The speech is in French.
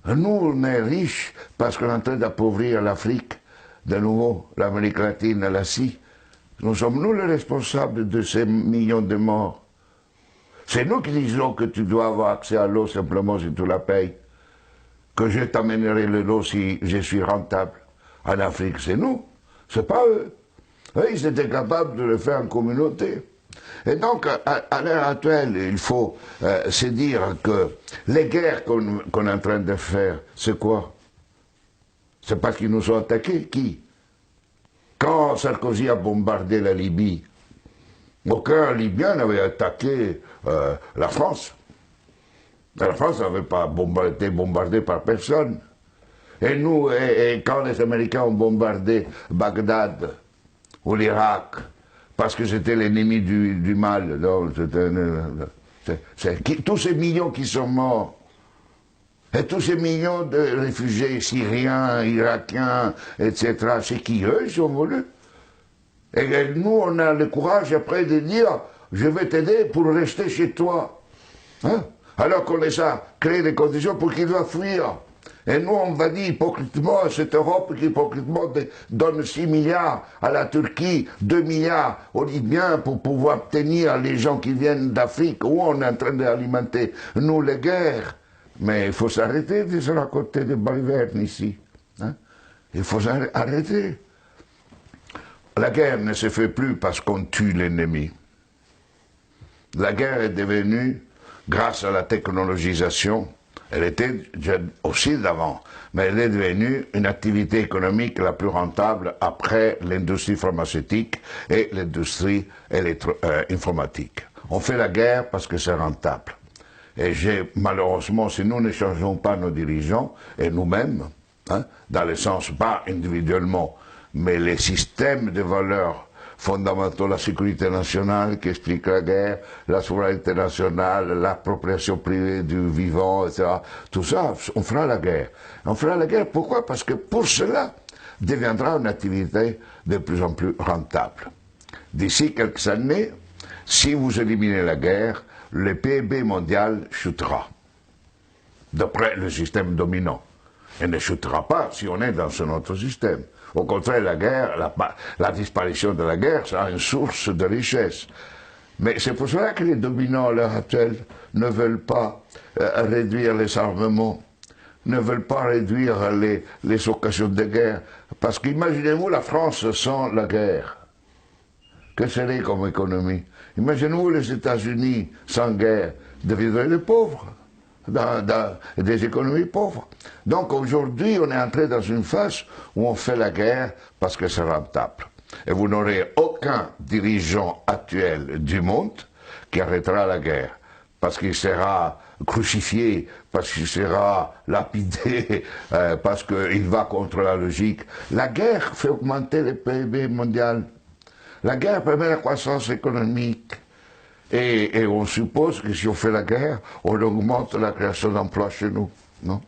Nous, on est riches parce qu'on est en train d'appauvrir l'Afrique, de nouveau, l'Amérique latine, l'Asie. Nous sommes nous les responsables de ces millions de morts. C'est nous qui disons que tu dois avoir accès à l'eau simplement si tu la payes. Que je t'amènerai l'eau si je suis rentable. En Afrique, c'est nous, c'est pas eux. Eux, ils étaient capables de le faire en communauté. Et donc, à l'heure actuelle, il faut se dire que les guerres qu'on est en train de faire, c'est quoi? C'est parce qu'ils nous ont attaqués. Qui? Quand Sarkozy a bombardé la Libye, aucun Libyen n'avait attaqué la France. La France n'avait pas été bombardée par personne. Et nous, quand les Américains ont bombardé Bagdad ou l'Irak, parce que c'était l'ennemi du mal, tous ces millions qui sont morts, et tous ces millions de réfugiés syriens, irakiens, etc., c'est qui eux, ils ont voulu. Et nous, on a le courage après de dire, je vais t'aider pour rester chez toi. Hein? Alors qu'on les a créé les conditions pour qu'ils doivent fuir. Et nous, on va dire hypocritement à cette Europe qui hypocritement donne 6 milliards à la Turquie, 2 milliards aux Libyens pour pouvoir tenir les gens qui viennent d'Afrique, où on est en train d'alimenter, nous, les guerres. Mais il faut s'arrêter de se raconter des balivernes ici. Hein? Il faut arrêter. La guerre ne se fait plus parce qu'on tue l'ennemi. La guerre est devenue, grâce à la technologisation, elle était aussi d'avant, mais elle est devenue une activité économique la plus rentable après l'industrie pharmaceutique et l'industrie informatique. On fait la guerre parce que c'est rentable. Et malheureusement, si nous ne changeons pas nos dirigeants, et nous-mêmes, hein, dans le sens, pas individuellement, mais les systèmes de valeurs fondamentaux, la sécurité nationale qui explique la guerre, la souveraineté nationale, l'appropriation privée du vivant, etc. Tout ça, on fera la guerre. On fera la guerre, pourquoi? Parce que pour cela, deviendra une activité de plus en plus rentable. D'ici quelques années, si vous éliminez la guerre, le PIB mondial chutera, d'après le système dominant. Et ne chutera pas si on est dans un autre système. Au contraire, la guerre, la disparition de la guerre sera une source de richesse. Mais c'est pour cela que les dominants à l'heure actuelle ne veulent pas réduire les armements, ne veulent pas réduire les occasions de guerre. Parce qu'imaginez-vous la France sans la guerre. Que serait comme économie? Imaginez-vous les États-Unis sans guerre, deviendraient des pauvres. Des économies pauvres. Donc aujourd'hui, on est entré dans une phase où on fait la guerre parce que c'est rentable. Et vous n'aurez aucun dirigeant actuel du monde qui arrêtera la guerre, parce qu'il sera crucifié, parce qu'il sera lapidé, parce qu'il va contre la logique. La guerre fait augmenter le PIB mondial. La guerre permet la croissance économique. Et on suppose que si on fait la guerre, on augmente la création d'emplois chez nous, non?